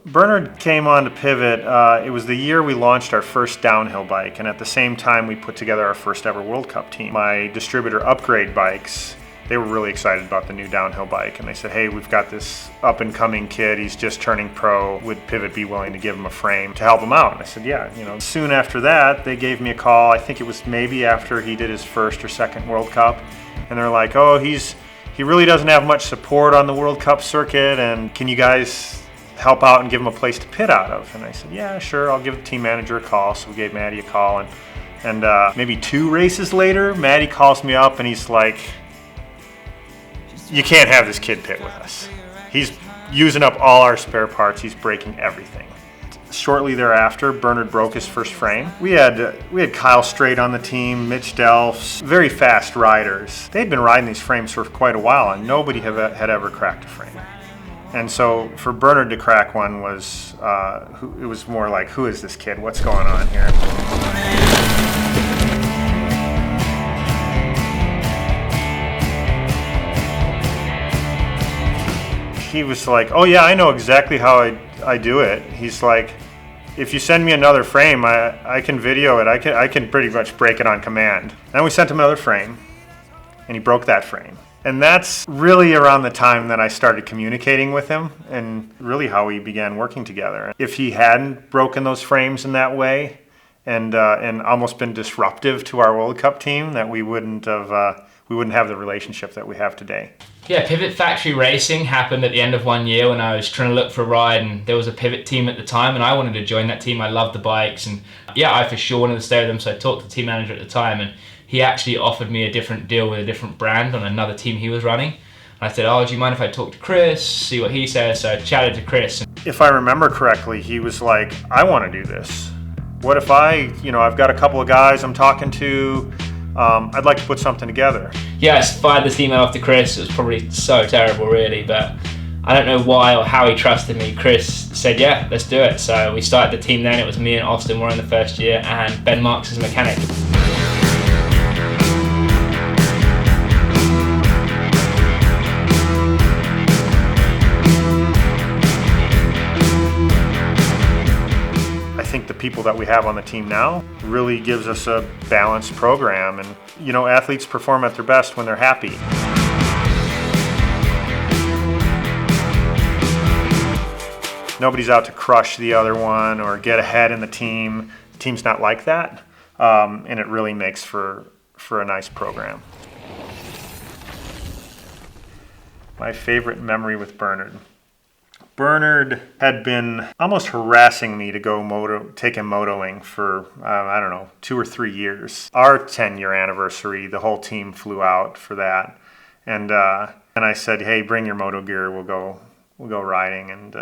Bernard came on to Pivot. It was the year we launched our first downhill bike, and at the same time we put together our first ever World Cup team. My distributor, Upgrade Bikes, they were really excited about the new downhill bike, and they said, hey, we've got this up-and-coming kid, he's just turning pro, would Pivot be willing to give him a frame to help him out? And I said, yeah. Soon after that, they gave me a call. I think it was maybe after he did his first or second World Cup, and they're like, oh, he really doesn't have much support on the World Cup circuit, and can you guys help out and give him a place to pit out of? And I said, yeah, sure, I'll give the team manager a call. So we gave Maddie a call, and maybe 2 races later, Maddie calls me up and he's like, you can't have this kid pit with us. He's using up all our spare parts, he's breaking everything. Shortly thereafter, Bernard broke his first frame. We had Kyle Straight on the team, Mitch Delfs, very fast riders. They'd been riding these frames for quite a while, and nobody had ever cracked a frame. And so for Bernard to crack one was, it was more like, who is this kid? What's going on here? He was like, oh yeah, I know exactly how I do it. He's like, if you send me another frame, I can video it. I can pretty much break it on command. Then we sent him another frame, and he broke that frame. And that's really around the time that I started communicating with him, and really how we began working together. If he hadn't broken those frames in that way and almost been disruptive to our World Cup team, that we wouldn't have the relationship that we have today. Yeah, Pivot Factory Racing happened at the end of one year when I was trying to look for a ride, and there was a Pivot team at the time, and I wanted to join that team. I loved the bikes, and yeah, I for sure wanted to stay with them, so I talked to the team manager at the time, and he actually offered me a different deal with a different brand on another team he was running. And I said, oh, do you mind if I talk to Chris, see what he says? So I chatted to Chris. If I remember correctly, he was like, I want to do this. What if I've got a couple of guys I'm talking to, I'd like to put something together. Yeah, I fired this email off to Chris. It was probably so terrible, really, but I don't know why or how he trusted me. Chris said, yeah, let's do it. So we started the team then. It was me and Austin were in the first year, and Ben Marks as a mechanic. I think the people that we have on the team now really gives us a balanced program, and athletes perform at their best when they're happy. Nobody's out to crush the other one or get ahead in the team. The team's not like that, and it really makes for a nice program. My favorite memory with Bernard. Bernard had been almost harassing me to go take him motoing for, 2 or 3 years. Our 10-year anniversary, the whole team flew out for that. And I said, hey, bring your moto gear, we'll go riding. And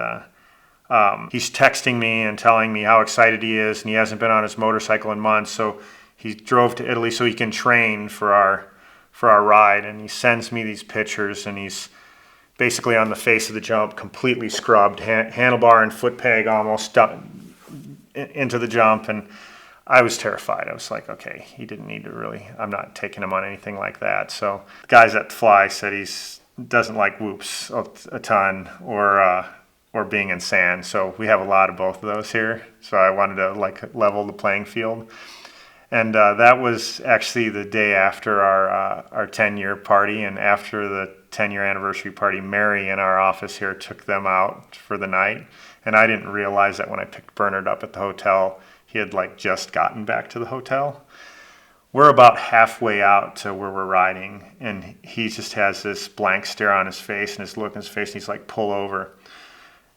he's texting me and telling me how excited he is, and he hasn't been on his motorcycle in months. So he drove to Italy so he can train for our ride. And he sends me these pictures, and he's basically on the face of the jump, completely scrubbed, handlebar and foot peg almost into the jump, and I was terrified. I was like, okay, he didn't need to really, I'm not taking him on anything like that. So the guys at Fly said he doesn't like whoops a ton or being in sand, so we have a lot of both of those here, so I wanted to level the playing field. And that was actually the day after our 10-year party, and after the 10-year anniversary party, Mary in our office here took them out for the night. And I didn't realize that when I picked Bernard up at the hotel, he had just gotten back to the hotel. We're about halfway out to where we're riding, and he just has this blank stare on his face and his look in his face, and he's like, pull over.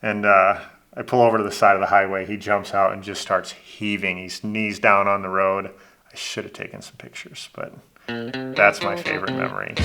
And I pull over to the side of the highway. He jumps out and just starts heaving. He's knees down on the road. I should have taken some pictures, but that's my favorite memory.